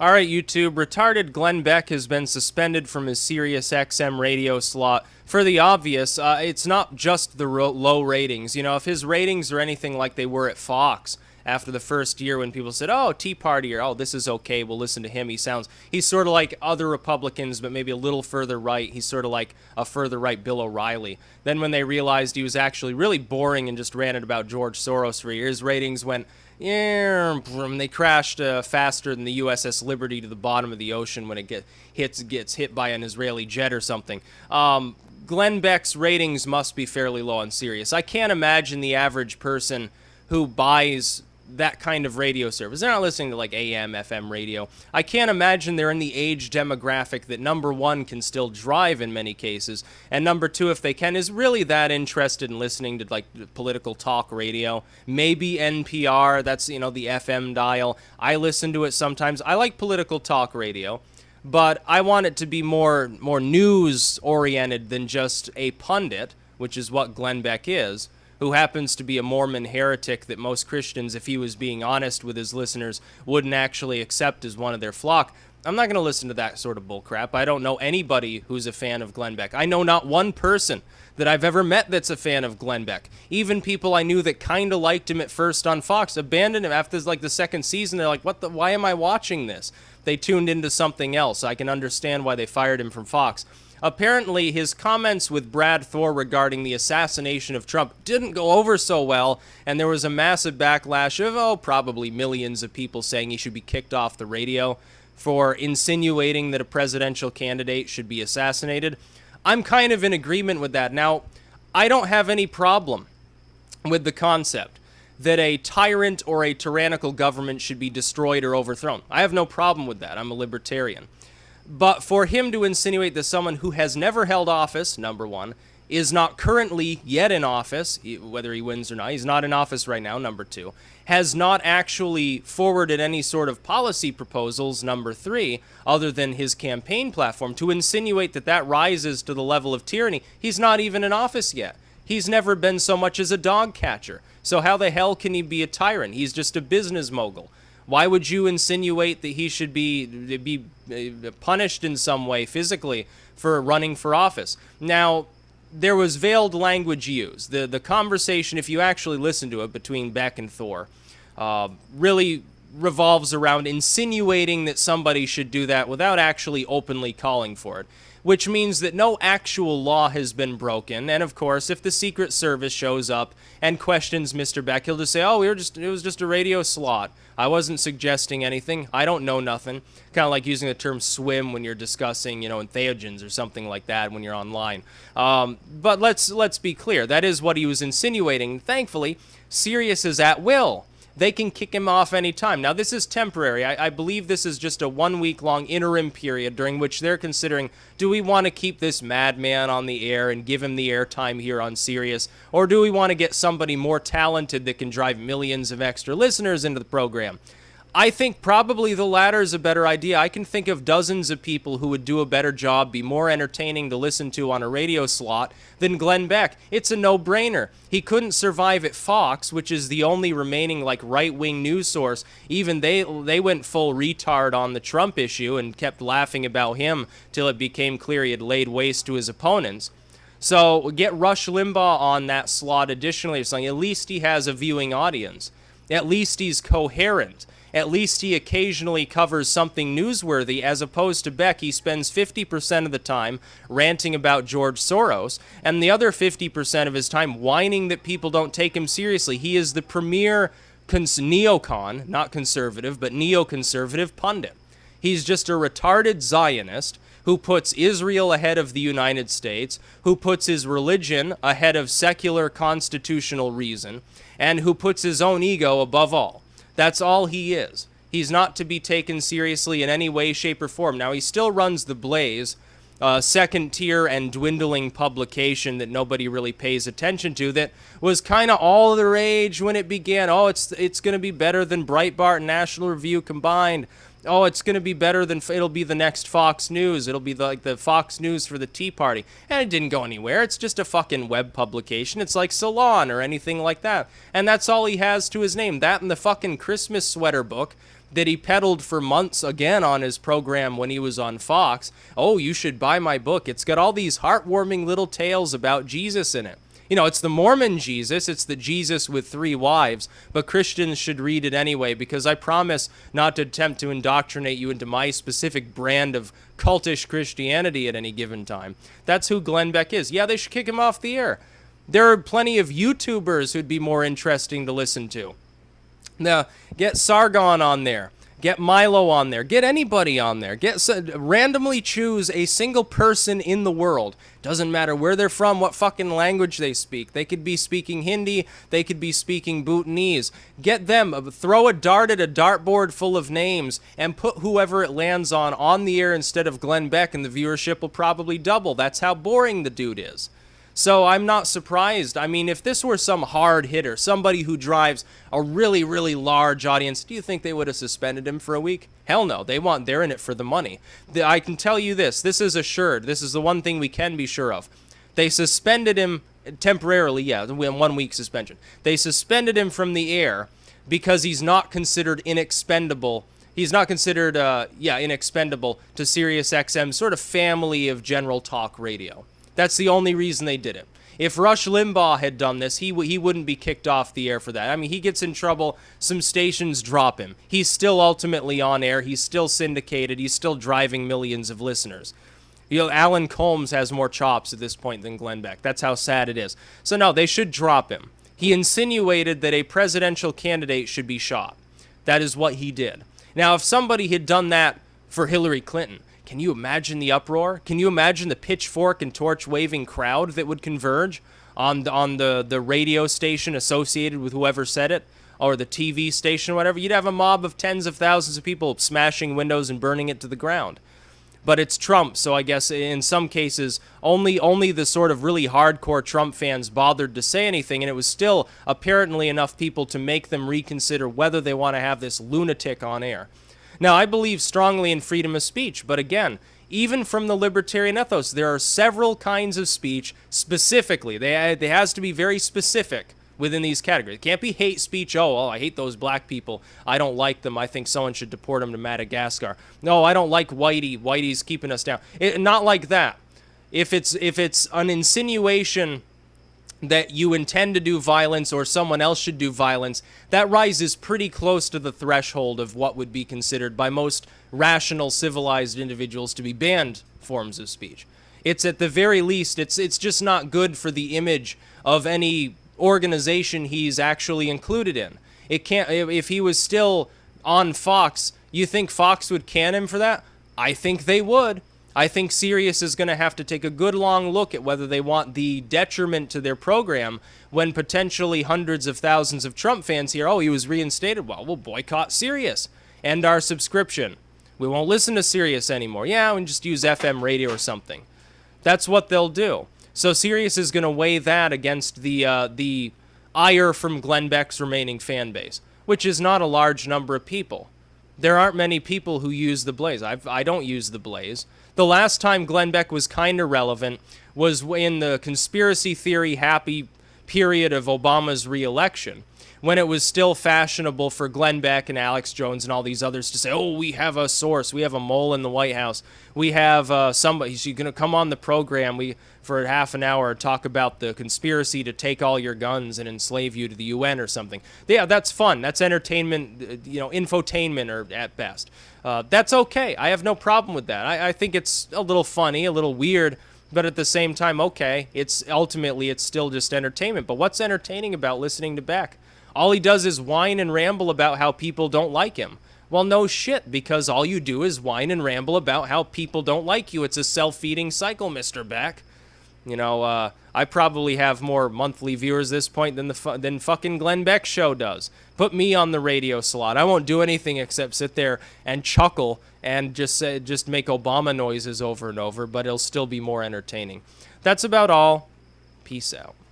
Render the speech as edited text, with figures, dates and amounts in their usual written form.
All right, YouTube. Retarded Glenn Beck has been suspended from his SiriusXM radio slot for the obvious. It's not just the low ratings. You know, if his ratings are anything like they were at Fox after the first year when people said, oh, Tea Party, or oh, this is okay, we'll listen to him. He's sort of like other Republicans, but maybe a little further right. He's sort of like a further right Bill O'Reilly. Then when they realized he was actually really boring and just ranted about George Soros for years, his ratings went, yeah, they crashed faster than the USS Liberty to the bottom of the ocean when it gets hit by an Israeli jet or something. Glenn Beck's ratings must be fairly low on Sirius. I can't imagine the average person who buys that kind of radio service. They're not listening to like AM, FM radio. I can't imagine they're in the age demographic that, number one, can still drive in many cases, and number two, if they can, is really that interested in listening to like political talk radio. Maybe NPR, that's, you know, the FM dial. I listen to it sometimes. I like political talk radio, but I want it to be more news oriented than just a pundit, which is what Glenn Beck is, who happens to be a Mormon heretic that most Christians, if he was being honest with his listeners, wouldn't actually accept as one of their flock. I'm not going to listen to that sort of bullcrap. I don't know anybody who's a fan of Glenn Beck. I know not one person that I've ever met that's a fan of Glenn Beck. Even people I knew that kind of liked him at first on Fox abandoned him after like the second season. They're like, why am I watching this? They tuned into something else. I can understand why they fired him from Fox. Apparently, his comments with Brad Thor regarding the assassination of Trump didn't go over so well, and there was a massive backlash of, probably millions of people saying he should be kicked off the radio for insinuating that a presidential candidate should be assassinated. I'm kind of in agreement with that. Now, I don't have any problem with the concept that a tyrant or a tyrannical government should be destroyed or overthrown. I have no problem with that. I'm a libertarian. But for him to insinuate that someone who has never held office, number one, is not currently yet in office, whether he wins or not, he's not in office right now, number two, has not actually forwarded any sort of policy proposals, number three, other than his campaign platform, to insinuate that that rises to the level of tyranny. He's not even in office yet. He's never been so much as a dog catcher. So how the hell can he be a tyrant? He's just a business mogul. Why would you insinuate that he should be punished in some way physically for running for office? Now, there was veiled language used. The conversation, if you actually listen to it between Beck and Thor, really revolves around insinuating that somebody should do that without actually openly calling for it, which means that no actual law has been broken. And of course, if the Secret Service shows up and questions Mr. Beck, he'll just say, oh, it was just a radio slot. I wasn't suggesting anything. I don't know nothing. Kind of like using the term swim when you're discussing, entheogens or something like that when you're online. But let's be clear. That is what he was insinuating. Thankfully, Sirius is at will. They can kick him off any time. Now, this is temporary. I believe this is just a 1 week long interim period during which they're considering, do we want to keep this madman on the air and give him the airtime here on Sirius, or do we want to get somebody more talented that can drive millions of extra listeners into the program? I think probably the latter is a better idea. I can think of dozens of people who would do a better job, be more entertaining to listen to on a radio slot than Glenn Beck. It's a no-brainer. He couldn't survive at Fox, which is the only remaining right-wing news source. Even they went full retard on the Trump issue and kept laughing about him till it became clear he had laid waste to his opponents. So get Rush Limbaugh on that slot additionally or something. At least he has a viewing audience. At least he's coherent. At least he occasionally covers something newsworthy, as opposed to Beck. He spends 50% of the time ranting about George Soros, and the other 50% of his time whining that people don't take him seriously. He is the premier neocon, not conservative, but neoconservative pundit. He's just a retarded Zionist who puts Israel ahead of the United States, who puts his religion ahead of secular constitutional reason, and who puts his own ego above all. That's all he is. He's not to be taken seriously in any way, shape, or form. Now, he still runs The Blaze, second-tier and dwindling publication that nobody really pays attention to, that was kind of all the rage when it began. Oh, it's going to be better than Breitbart and National Review combined. Oh, it's going to be better than, it'll be the next Fox News. It'll be like the Fox News for the Tea Party. And it didn't go anywhere. It's just a fucking web publication. It's like Salon or anything like that. And that's all he has to his name. That and the fucking Christmas sweater book that he peddled for months again on his program when he was on Fox. Oh, you should buy my book. It's got all these heartwarming little tales about Jesus in it. You know, it's the Mormon Jesus. It's the Jesus with 3 wives. But Christians should read it anyway, because I promise not to attempt to indoctrinate you into my specific brand of cultish Christianity at any given time. That's who Glenn Beck is. Yeah, they should kick him off the air. There are plenty of YouTubers who'd be more interesting to listen to. Now, get Sargon on there. Get Milo on there. Get anybody on there. Randomly choose a single person in the world. Doesn't matter where they're from, what fucking language they speak. They could be speaking Hindi. They could be speaking Bhutanese. Get them. Throw a dart at a dartboard full of names and put whoever it lands on the air instead of Glenn Beck, and the viewership will probably double. That's how boring the dude is. So I'm not surprised. I mean, if this were some hard hitter, somebody who drives a really, really large audience, do you think they would have suspended him for a week? Hell no. They're in it for the money. I can tell you this is assured. This is the one thing we can be sure of. They suspended him temporarily, yeah, 1 week suspension. They suspended him from the air because he's not considered inexpendable. He's not considered, inexpendable to SiriusXM's sort of family of general talk radio. That's the only reason they did it. If Rush Limbaugh had done this, he wouldn't be kicked off the air for that. I mean, he gets in trouble, some stations drop him. He's still ultimately on air, he's still syndicated, he's still driving millions of listeners. You know, Alan Colmes has more chops at this point than Glenn Beck. That's how sad it is. So no, they should drop him. He insinuated that a presidential candidate should be shot. That is what he did. Now, if somebody had done that for Hillary Clinton, can you imagine the uproar? Can you imagine the pitchfork and torch-waving crowd that would converge on the radio station associated with whoever said it, or the TV station, or whatever? You'd have a mob of tens of thousands of people smashing windows and burning it to the ground. But it's Trump, so I guess in some cases only the sort of really hardcore Trump fans bothered to say anything, and it was still apparently enough people to make them reconsider whether they want to have this lunatic on air. Now, I believe strongly in freedom of speech, but again, even from the libertarian ethos, there are several kinds of speech specifically. They has to be very specific within these categories. It can't be hate speech. Oh, I hate those black people. I don't like them. I think someone should deport them to Madagascar. No, I don't like Whitey. Whitey's keeping us down. Not like that. If it's an insinuation that you intend to do violence or someone else should do violence, that rises pretty close to the threshold of what would be considered by most rational, civilized individuals to be banned forms of speech. It's at the very least, it's just not good for the image of any organization he's actually included in. It can't. If he was still on Fox, you think Fox would can him for that? I think they would. I think Sirius is going to have to take a good long look at whether they want the detriment to their program when potentially hundreds of thousands of Trump fans hear, oh, he was reinstated. Well, we'll boycott Sirius. End our subscription. We won't listen to Sirius anymore. Yeah, we'll just use FM radio or something. That's what they'll do. So Sirius is going to weigh that against the ire from Glenn Beck's remaining fan base, which is not a large number of people. There aren't many people who use the Blaze. I don't use the Blaze. The last time Glenn Beck was kind of relevant was in the conspiracy theory happy period of Obama's re-election, when it was still fashionable for Glenn Beck and Alex Jones and all these others to say, oh, we have a source, we have a mole in the White House, we have somebody, she's going to come on the program for half an hour talk about the conspiracy to take all your guns and enslave you to the UN or something. Yeah, that's fun. That's entertainment, infotainment or at best. That's okay. I have no problem with that. I think it's a little funny, a little weird, but at the same time, okay. It's still just entertainment. But what's entertaining about listening to Beck? All he does is whine and ramble about how people don't like him. Well, no shit, because all you do is whine and ramble about how people don't like you. It's a self-feeding cycle, Mr. Beck. I probably have more monthly viewers at this point than fucking Glenn Beck's show does. Put me on the radio slot. I won't do anything except sit there and chuckle and just make Obama noises over and over, but it'll still be more entertaining. That's about all. Peace out.